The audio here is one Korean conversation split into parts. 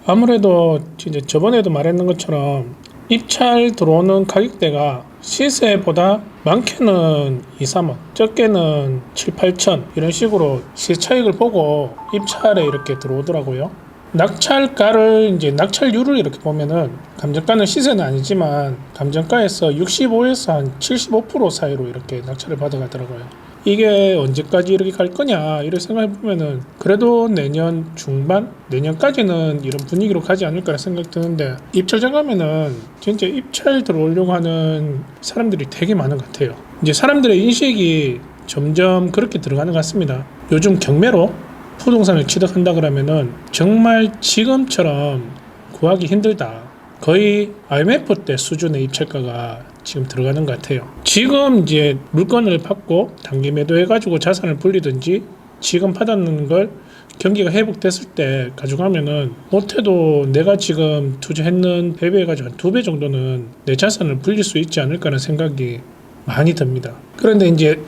아무래도 이제 저번에도 말했는 것처럼 입찰 들어오는 가격대가 시세보다 많게는 2, 3억, 적게는 7, 8천 이런 식으로 시세 차익을 보고 입찰에 이렇게 들어오더라고요. 낙찰가를 이제 낙찰률을 이렇게 보면은 감정가는 시세는 아니지만 감정가에서 65에서 한 75% 사이로 이렇게 낙찰을 받아가더라고요. 이게 언제까지 이렇게 갈 거냐 이렇게 생각해 보면은 그래도 내년 중반 내년까지는 이런 분위기로 가지 않을까 생각 드는데, 입찰장 가면은 진짜 입찰 들어오려고 하는 사람들이 되게 많은 것 같아요. 이제 사람들의 인식이 점점 그렇게 들어가는 것 같습니다. 요즘 경매로 부동산을 취득한다 그러면은 정말 지금처럼 구하기 힘들다, 거의 IMF 때 수준의 입찰가가 지금 들어가는 것 같아요. 지금 이제 물건을 받고 단기 매도해가지고 자산을 불리든지 지금 받았는 걸 경기가 회복됐을 때 가져가면은 못해도 내가 지금 투자했는 배배해가지고 한 2배 정도는 내 자산을 불릴 수 있지 않을까라는 생각이 많이 듭니다. 그런데 이제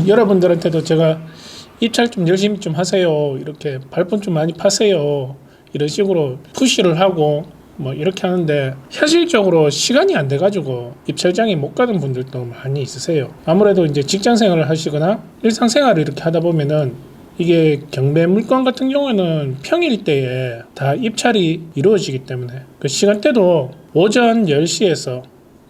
여러분들한테도 제가 입찰 좀 열심히 좀 하세요, 이렇게 발품 좀 많이 파세요, 이런 식으로 푸시를 하고 뭐 이렇게 하는데 현실적으로 시간이 안 돼가지고 입찰장에 못 가는 분들도 많이 있으세요. 아무래도 이제 직장 생활을 하시거나 일상생활을 이렇게 하다 보면은 이게 경매 물건 같은 경우에는 평일 때에 다 입찰이 이루어지기 때문에 그 시간대도 오전 10시에서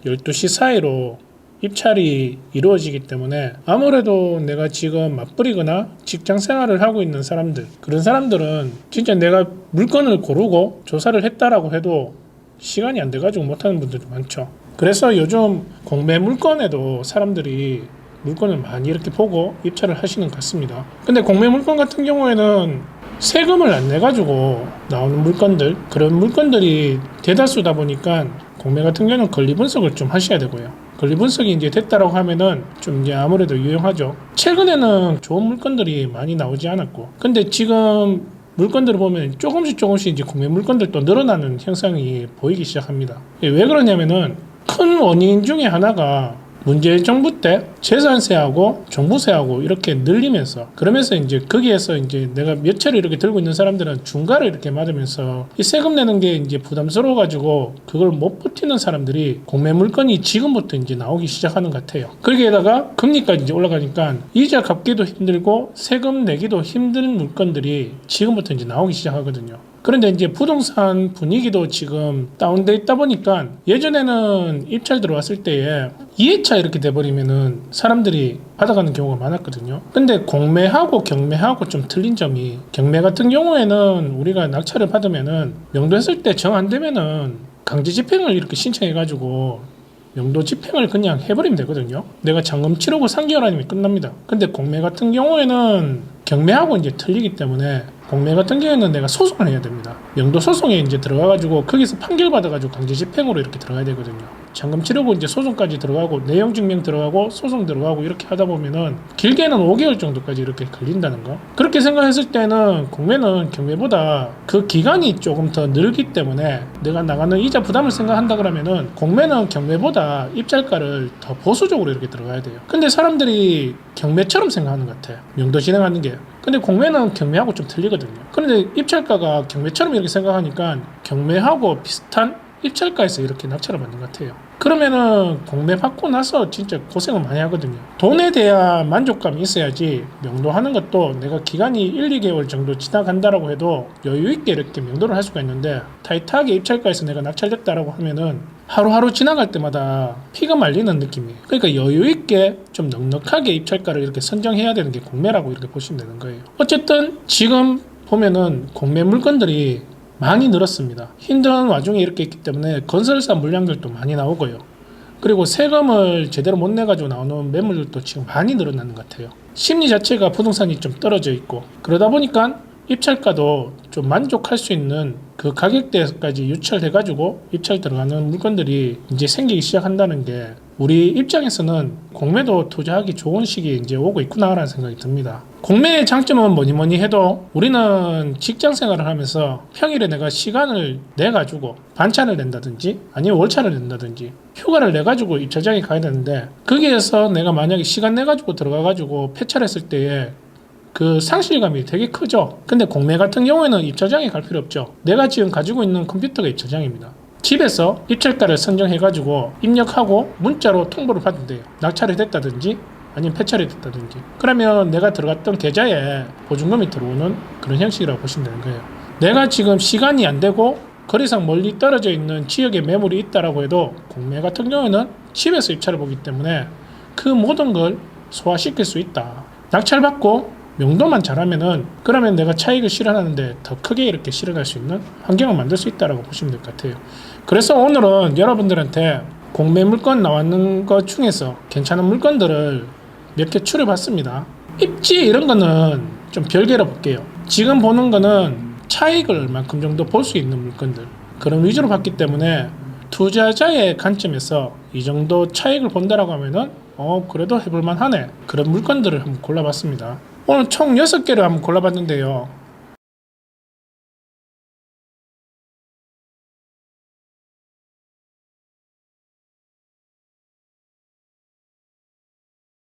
12시 사이로 입찰이 이루어지기 때문에 아무래도 내가 지금 맞벌이거나 직장 생활을 하고 있는 사람들, 그런 사람들은 진짜 내가 물건을 고르고 조사를 했다라고 해도 시간이 안 돼가지고 못하는 분들도 많죠. 그래서 요즘 공매 물건에도 사람들이 물건을 많이 이렇게 보고 입찰을 하시는 것 같습니다. 근데 공매 물건 같은 경우에는 세금을 안 내가지고 나오는 물건들, 그런 물건들이 대다수다 보니까 공매 같은 경우는 권리 분석을 좀 하셔야 되고요. 권리 분석이 이제 됐다라고 하면은 좀 이제 아무래도 유용하죠. 최근에는 좋은 물건들이 많이 나오지 않았고, 근데 지금 물건들을 보면 조금씩 이제 공매 물건들도 늘어나는 현상이 보이기 시작합니다. 왜 그러냐면은 큰 원인 중에 하나가 문재인 정부 때 재산세하고 종부세하고 이렇게 늘리면서, 그러면서 이제 거기에서 이제 내가 몇 채를 이렇게 들고 있는 사람들은 중과를 이렇게 맞으면서 이 세금 내는 게 이제 부담스러워 가지고 그걸 못 버티는 사람들이 공매 물건이 지금부터 이제 나오기 시작하는 것 같아요. 거기에다가 금리까지 이제 올라가니까 이자 갚기도 힘들고 세금 내기도 힘든 물건들이 지금부터 이제 나오기 시작하거든요. 그런데 이제 부동산 분위기도 지금 다운돼 있다 보니까 예전에는 입찰 들어왔을 때에 2회차 이렇게 돼버리면은 사람들이 받아가는 경우가 많았거든요. 근데 공매하고 경매하고 좀 틀린 점이, 경매 같은 경우에는 우리가 낙찰을 받으면은 명도했을 때 정 안 되면은 강제 집행을 이렇게 신청해가지고 명도 집행을 그냥 해버리면 되거든요. 내가 잔금 치르고 3개월 아니면 끝납니다. 근데 공매 같은 경우에는 경매하고 이제 틀리기 때문에 공매 같은 경우에는 내가 소송을 해야 됩니다. 명도 소송에 이제 들어가가지고 거기서 판결 받아가지고 강제 집행으로 이렇게 들어가야 되거든요. 잔금 치르고 이제 소송까지 들어가고 내용 증명 들어가고 소송 들어가고 이렇게 하다 보면은 길게는 5개월 정도까지 이렇게 걸린다는 거. 그렇게 생각했을 때는 공매는 경매보다 그 기간이 조금 더 늘기 때문에 내가 나가는 이자 부담을 생각한다 그러면은 공매는 경매보다 입찰가를 더 보수적으로 이렇게 들어가야 돼요. 근데 사람들이 경매처럼 생각하는 것 같아요. 명도 진행하는 게. 근데 공매는 경매하고 좀 틀리거든요. 그런데 입찰가가 경매처럼 이렇게 생각하니까 경매하고 비슷한 입찰가에서 이렇게 낙찰을 받는 것 같아요. 그러면은 공매 받고 나서 진짜 고생을 많이 하거든요. 돈에 대한 만족감이 있어야지 명도하는 것도 내가 기간이 1, 2개월 정도 지나간다라고 해도 여유 있게 이렇게 명도를 할 수가 있는데, 타이트하게 입찰가에서 내가 낙찰됐다라고 하면은 하루하루 지나갈 때마다 피가 말리는 느낌이에요. 그러니까 여유 있게 좀 넉넉하게 입찰가를 이렇게 선정해야 되는 게 공매라고 이렇게 보시면 되는 거예요. 어쨌든 지금 보면은 공매 물건들이 많이 늘었습니다. 힘든 와중에 이렇게 있기 때문에 건설사 물량들도 많이 나오고요. 그리고 세금을 제대로 못 내가지고 나오는 매물들도 지금 많이 늘어나는 것 같아요. 심리 자체가 부동산이 좀 떨어져 있고, 그러다 보니까 입찰가도 좀 만족할 수 있는 그 가격대까지 유찰해가지고 입찰 들어가는 물건들이 이제 생기기 시작한다는 게 우리 입장에서는 공매도 투자하기 좋은 시기에 이제 오고 있구나라는 생각이 듭니다. 공매의 장점은 뭐니 해도 우리는 직장 생활을 하면서 평일에 내가 시간을 내가지고 반차를 낸다든지 아니면 월차를 낸다든지 휴가를 내가지고 입찰장에 가야 되는데, 거기에서 내가 만약에 시간 내가지고 들어가가지고 폐차를 했을 때에 그 상실감이 되게 크죠. 근데 공매 같은 경우에는 입찰장에 갈 필요 없죠. 내가 지금 가지고 있는 컴퓨터가 입찰장입니다. 집에서 입찰가를 선정해가지고 입력하고 문자로 통보를 받으면 돼요. 낙찰이 됐다든지 아니면 폐찰이 됐다든지. 그러면 내가 들어갔던 계좌에 보증금이 들어오는 그런 형식이라고 보시면 되는 거예요. 내가 지금 시간이 안 되고 거리상 멀리 떨어져 있는 지역에 매물이 있다라고 해도 공매 같은 경우에는 집에서 입찰을 보기 때문에 그 모든 걸 소화시킬 수 있다. 낙찰받고 명도만 잘하면은 그러면 내가 차익을 실현하는데 더 크게 이렇게 실현할 수 있는 환경을 만들 수 있다라고 보시면 될 것 같아요. 그래서 오늘은 여러분들한테 공매 물건 나왔는 것 중에서 괜찮은 물건들을 몇 개 추려봤습니다. 입지 이런 거는 좀 별개로 볼게요. 지금 보는 거는 차익을 얼만큼 정도 볼 수 있는 물건들 그런 위주로 봤기 때문에 투자자의 관점에서 이 정도 차익을 본다라고 하면은 그래도 해볼만 하네 그런 물건들을 한번 골라봤습니다. 오늘 총 6개를 한번 골라봤는데요.